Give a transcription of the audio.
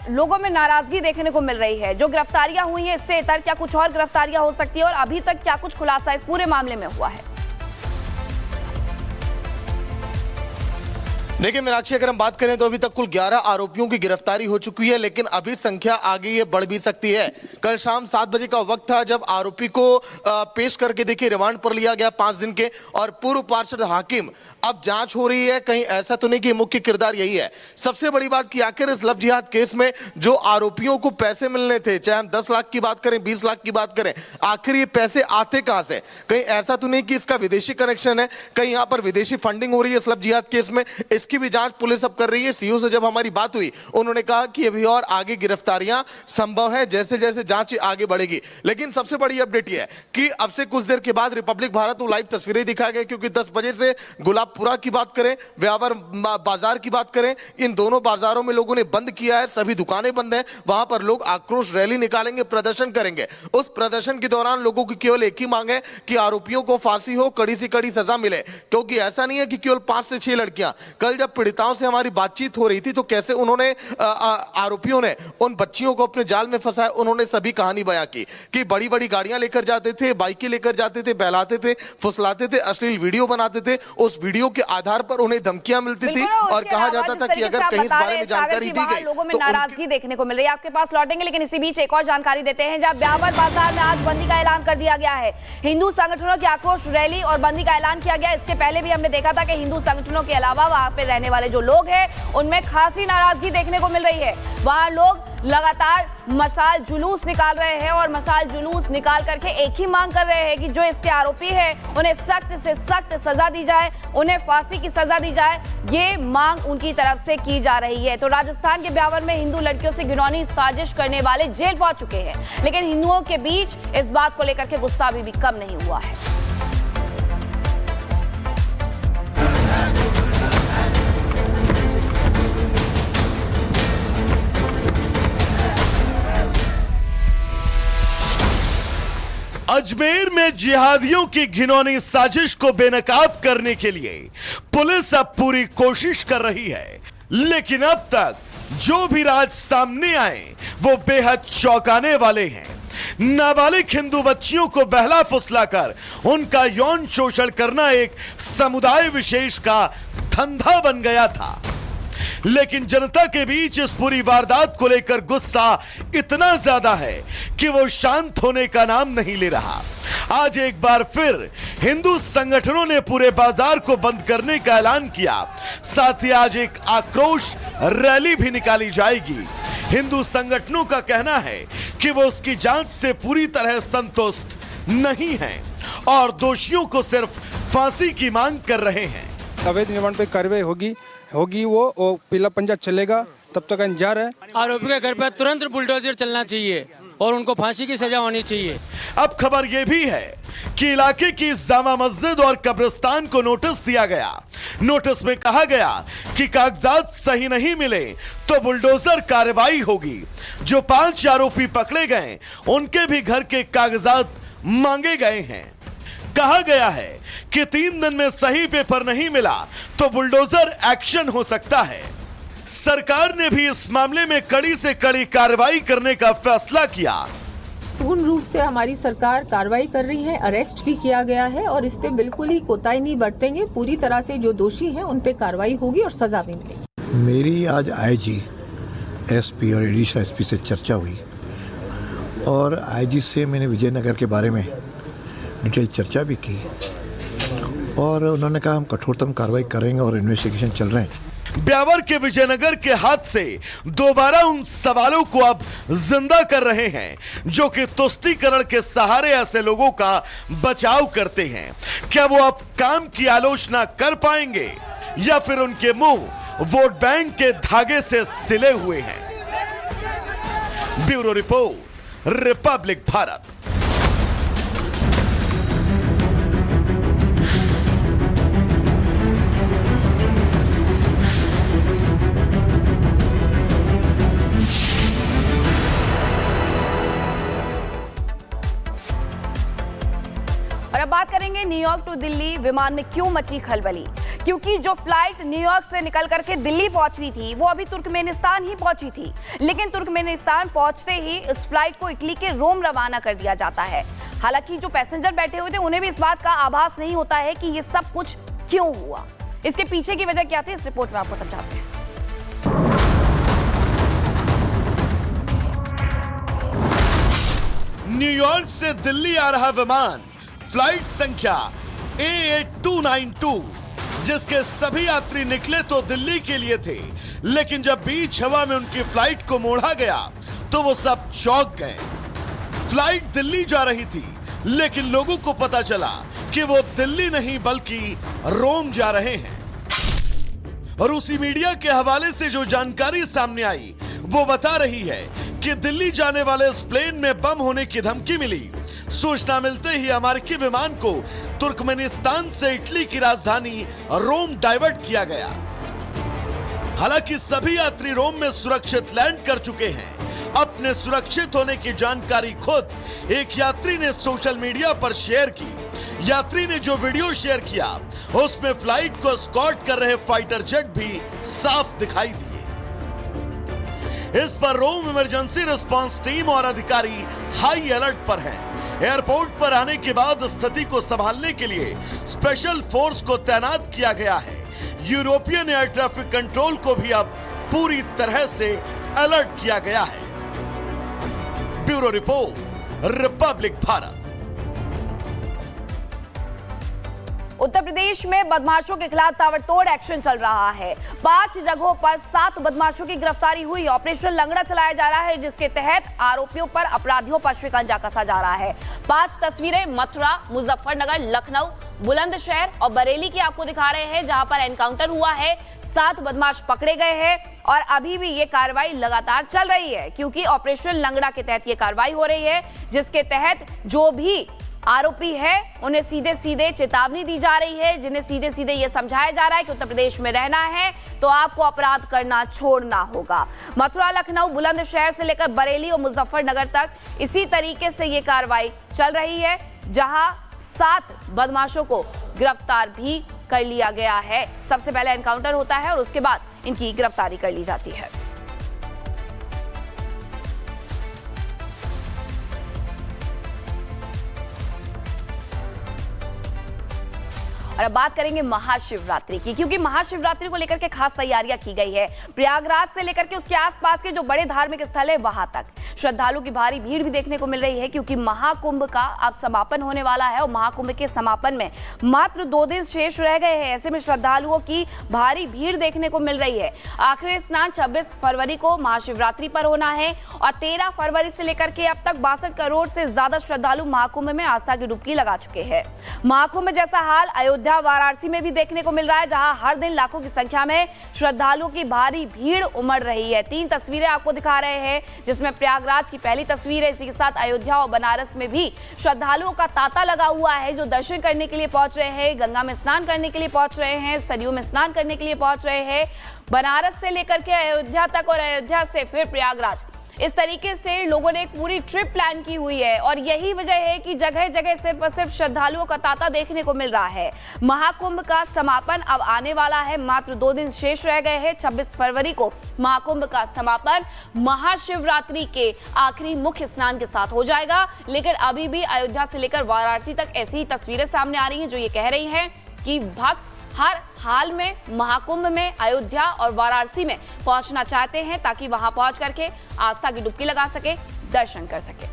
लोगों में नाराजगी देखने को मिल रही है। जो गिरफ्तारियां हुई हैं इससे इतर क्या कुछ और गिरफ्तारियां हो सकती है और अभी तक क्या कुछ खुलासा इस पूरे मामले में हुआ है? देखिए मीनाक्षी, अगर हम बात करें तो अभी तक कुल 11 आरोपियों की गिरफ्तारी हो चुकी है, लेकिन अभी संख्या आगे ये बढ़ भी सकती है। कल शाम 7 बजे का वक्त था जब आरोपी को पेश करके देखिए रिमांड पर लिया गया 5 दिन के, और पूर्व पार्षद हाकिम अब जांच हो रही है, कहीं ऐसा तो नहीं कि मुख्य किरदार यही है। सबसे बड़ी बात कि आखिर इस लव जिहाद केस में जो आरोपियों को पैसे मिलने थे, चाहे हम 10 लाख की बात करें, 20 लाख की बात करें, आखिर ये पैसे आते कहां से? कहीं ऐसा तो नहीं कि इसका विदेशी कनेक्शन है, कहीं यहां पर विदेशी फंडिंग हो रही है इस लव जिहाद केस में? इसकी भी जांच पुलिस अब कर रही है। सीओ से जब हमारी बात हुई, उन्होंने कहा कि अभी और आगे गिरफ्तारियां संभव है जैसे जैसे जांच आगे बढ़ेगी। लेकिन सबसे बड़ी अपडेट यह है कि अब से कुछ देर के बाद रिपब्लिक भारत को लाइव तस्वीरें दिखाई गई, क्योंकि 10 बजे से गुलाबपुरा की बात करें, व्यापार बाजार की बात करें, इन दोनों बाजारों में लोगों ने बंद किया है, सभी दुकानें बंद हैं। वहां पर लोग आक्रोश रैली निकालेंगे, प्रदर्शन करेंगे। उस प्रदर्शन के दौरान लोगों की केवल एक ही मांग है कि आरोपियों को फांसी हो, कड़ी से कड़ी सजा मिले, क्योंकि ऐसा नहीं है कि केवल 5 से 6 लड़कियां। कल जब पीड़िताओं से हमारी बातचीत हो रही थी तो कैसे उन्होंने आरोपियों ने उन बच्चियों को अपने जाल में फंसाया, उन्होंने सभी कहानी बयां की कि बड़ी बड़ी गाड़ियां लेकर जाते थे, बाइकें लेकर जाते थे, बहलाते थे, फुसलाते थे, अश्लील वीडियो बनाते थे। उस वीडियो के आधार पर उन्हें धमकियां मिलती थी और कहा जाता था कि अगर कहीं इस बारे में जानकारी दी गई लोगों में नाराजगी देखने को मिल रही है। आपके पास लौटेंगे, लेकिन इसी बीच एक और जानकारी देते हैं। जहां ब्यावर बाजार में आज बंदी का ऐलान कर दिया गया है। हिंदू संगठनों की आक्रोश रैली और बंदी का ऐलान किया गया। इसके पहले भी हमने देखा था कि हिंदू संगठनों के अलावा वहां पे रहने वाले जो लोग हैं उनमें खासी नाराजगी देखने को मिल रही है। वहां लोग लगातार मसाल जुलूस निकाल रहे हैं और मसाल जुलूस निकाल करके एक ही मांग कर रहे हैं कि जो इसके आरोपी हैं उन्हें सख्त से सख्त सजा दी जाए, उन्हें फांसी की सजा दी जाए। ये मांग उनकी तरफ से की जा रही है। तो राजस्थान के ब्यावर में हिंदू लड़कियों से घिनौनी साजिश करने वाले जेल पहुंच चुके हैं, लेकिन हिंदुओं के बीच इस बात को लेकर के गुस्सा अभी भी कम नहीं हुआ है। अजमेर में जिहादियों की घिनौनी साजिश को बेनकाब करने के लिए पुलिस अब पूरी कोशिश कर रही है, लेकिन अब तक जो भी राज सामने आए वो बेहद चौंकाने वाले हैं। नाबालिग हिंदू बच्चियों को बहला फुसलाकर उनका यौन शोषण करना एक समुदाय विशेष का धंधा बन गया था, लेकिन जनता के बीच इस पूरी वारदात को लेकर गुस्सा इतना ज्यादा है कि वो शांत होने का नाम नहीं ले रहा। आज एक बार फिर हिंदू संगठनों ने पूरे बाजार को बंद करने का ऐलान किया। साथ ही आज एक आक्रोश रैली भी निकाली जाएगी। हिंदू संगठनों का कहना है कि वो उसकी जांच से पूरी तरह संतुष्ट नहीं हैं और दोषियों को सिर्फ फांसी की मांग कर रहे हैं। अवैध निर्माण पे कार्रवाई होगी वो पीला पंजा चलेगा तब तक इंतजार है। आरोपी के घर पर तुरंत बुलडोजर चलना चाहिए और उनको फांसी की सजा होनी चाहिए। अब खबर यह भी है कि इलाके की जामा मस्जिद और कब्रिस्तान को नोटिस दिया गया। नोटिस में कहा गया कि कागजात सही नहीं मिले तो बुलडोजर कार्रवाई होगी। जो 5 आरोपी पकड़े गए उनके भी घर के कागजात मांगे गए हैं। कहा गया है कि 3 दिन में सही पेपर नहीं मिला तो बुलडोजर एक्शन हो सकता है। सरकार ने भी इस मामले में कड़ी से कड़ी कार्रवाई करने का फैसला किया। पूर्ण रूप से हमारी सरकार कार्रवाई कर रही है, अरेस्ट भी किया गया है और इस पे बिल्कुल ही कोताही नहीं बरतेंगे। पूरी तरह से जो दोषी हैं उन पे कार्रवाई होगी और सजा भी मिलेगी। मेरी आज आईजी, एसपी और एडिशनल एसपी से चर्चा हुई और आईजी से मैंने विजयनगर के बारे में डिटेल चर्चा भी की और उन्होंने कहा हम कठोरतम कार्रवाई करेंगे और इन्वेस्टिगेशन चल रहे हैं। ब्यावर के विजयनगर के हाथ से दोबारा उन सवालों को अब जिंदा कर रहे हैं जो कि तुष्टीकरण के सहारे ऐसे लोगों का बचाव करते हैं। क्या वो अब काम की आलोचना कर पाएंगे या फिर उनके मुंह वोट बैंक के धागे से सिले हुए हैं? Bureau report, Republic Bharat. और अब बात करेंगे न्यूयॉर्क टू दिल्ली विमान में क्यों मची खलबली। क्योंकि जो फ्लाइट न्यूयॉर्क से निकल करके दिल्ली पहुंच रही थी वो अभी तुर्कमेनिस्तान ही पहुंची थी, लेकिन तुर्कमेनिस्तान पहुंचते ही इस फ्लाइट को इटली के रोम रवाना कर दिया जाता है। हालांकि जो पैसेंजर बैठे हुए थे उन्हें भी इस बात का आभास नहीं होता है कि ये सब कुछ क्यों हुआ, इसके पीछे की वजह क्या थी, इस रिपोर्ट में आपको समझाते हैं। न्यूयॉर्क से दिल्ली आ रहा विमान फ्लाइट संख्या A8292, जिसके सभी यात्री निकले तो दिल्ली के लिए थे, लेकिन जब बीच हवा में उनकी फ्लाइट को मोड़ा गया तो वो सब चौंक गए। फ्लाइट दिल्ली जा रही थी, लेकिन लोगों को पता चला कि वो दिल्ली नहीं बल्कि रोम जा रहे हैं। और उसी मीडिया के हवाले से जो जानकारी सामने आई वो बता रही है कि दिल्ली जाने वाले इस प्लेन में बम होने की धमकी मिली। सूचना मिलते ही अमेरिकी विमान को तुर्कमेनिस्तान से इटली की राजधानी रोम डाइवर्ट किया गया। हालांकि सभी यात्री रोम में सुरक्षित लैंड कर चुके हैं। अपने सुरक्षित होने की जानकारी खुद एक यात्री ने सोशल मीडिया पर शेयर की। यात्री ने जो वीडियो शेयर किया उसमें फ्लाइट को एस्कॉर्ट कर रहे फाइटर जेट भी साफ दिखाई दिए। इस पर रोम इमरजेंसी रिस्पांस टीम और अधिकारी हाई अलर्ट पर हैं। एयरपोर्ट पर आने के बाद स्थिति को संभालने के लिए स्पेशल फोर्स को तैनात किया गया है। यूरोपियन एयर ट्रैफिक कंट्रोल को भी अब पूरी तरह से अलर्ट किया गया है। Bureau report, Republic Bharat. Uttar Pradesh में बदमाशों के खिलाफ ताबड़तोड़ एक्शन चल रहा है। 5 जगहों पर 7 बदमाशों की गिरफ्तारी हुई। ऑपरेशन लंगड़ा चलाया जा रहा है, जिसके तहत आरोपियों पर, अपराधियों पर शिकंजा कसा जा रहा है। 5 तस्वीरें मथुरा, मुजफ्फरनगर, लखनऊ, बुलंदशहर और बरेली की आपको दिखा रहे हैं, जहां पर एनकाउंटर हुआ है। 7 बदमाश पकड़े गए हैं और अभी भी ये कार्रवाई लगातार चल रही है, क्योंकि ऑपरेशन लंगड़ा के तहत ये कार्रवाई हो रही है, जिसके तहत जो भी आरोपी है उन्हें सीधे सीधे चेतावनी दी जा रही है, जिन्हें सीधे सीधे यह समझाया जा रहा है कि उत्तर प्रदेश में रहना है तो आपको अपराध करना छोड़ना होगा। मथुरा, लखनऊ, बुलंदशहर से लेकर बरेली और मुजफ्फरनगर तक इसी तरीके से ये कार्रवाई चल रही है, जहां 7 बदमाशों को गिरफ्तार भी कर लिया गया है। सबसे पहले एनकाउंटर होता है और उसके बाद इनकी गिरफ्तारी कर ली जाती है। और अब बात करेंगे महाशिवरात्रि की, क्योंकि महाशिवरात्रि को लेकर के खास तैयारियां की गई है। प्रयागराज से लेकर के उसके आसपास के जो बड़े धार्मिक स्थल है वहां तक श्रद्धालुओं की भारी भीड़ भी देखने को मिल रही है, क्योंकि महाकुंभ का अब समापन होने वाला है और महाकुंभ के समापन में मात्र 2 दिन शेष रह गए हैं। ऐसे में श्रद्धालुओं की भारी भीड़ देखने को मिल रही है। आखिरी स्नान 26 फरवरी को महाशिवरात्रि पर होना है और 13 फरवरी से लेकर के अब तक 62 करोड़ से ज्यादा श्रद्धालु महाकुंभ में आस्था की डुबकी लगा चुके हैं। महाकुंभ जैसा हाल अयोध्या, वाराणसी में भी देखने को मिल रहा है, जहां हर दिन लाखों की संख्या में श्रद्धालुओं की भारी भीड़ उमड़ रही है। 3 तस्वीरें आपको दिखा रहे हैं, जिसमें प्रयागराज की पहली तस्वीर है। इसी के साथ अयोध्या और बनारस में भी श्रद्धालुओं का तांता लगा हुआ है, जो दर्शन करने के लिए पहुंच रहे हैं, गंगा में स्नान करने के लिए पहुंच रहे हैं, सरयू में स्नान करने के लिए पहुंच रहे हैं। बनारस से लेकर के अयोध्या तक और अयोध्या से फिर प्रयागराज, इस तरीके से लोगों ने एक पूरी ट्रिप प्लान की हुई है और यही वजह है कि जगह जगह सिर्फ और सिर्फ श्रद्धालुओं का तांता देखने को मिल रहा है। महाकुंभ का समापन अब आने वाला है, मात्र 2 दिन शेष रह गए हैं। 26 फरवरी को महाकुंभ का समापन महाशिवरात्रि के आखिरी मुख्य स्नान के साथ हो जाएगा, लेकिन अभी भी अयोध्या से लेकर वाराणसी तक ऐसी ही तस्वीरें सामने आ रही हैं, जो ये कह रही हैं कि भक्त हर हाल में महाकुंभ में अयोध्या और वाराणसी में पहुंचना चाहते हैं, ताकि वहां पहुंच करके आस्था की डुबकी लगा सके, दर्शन कर सके।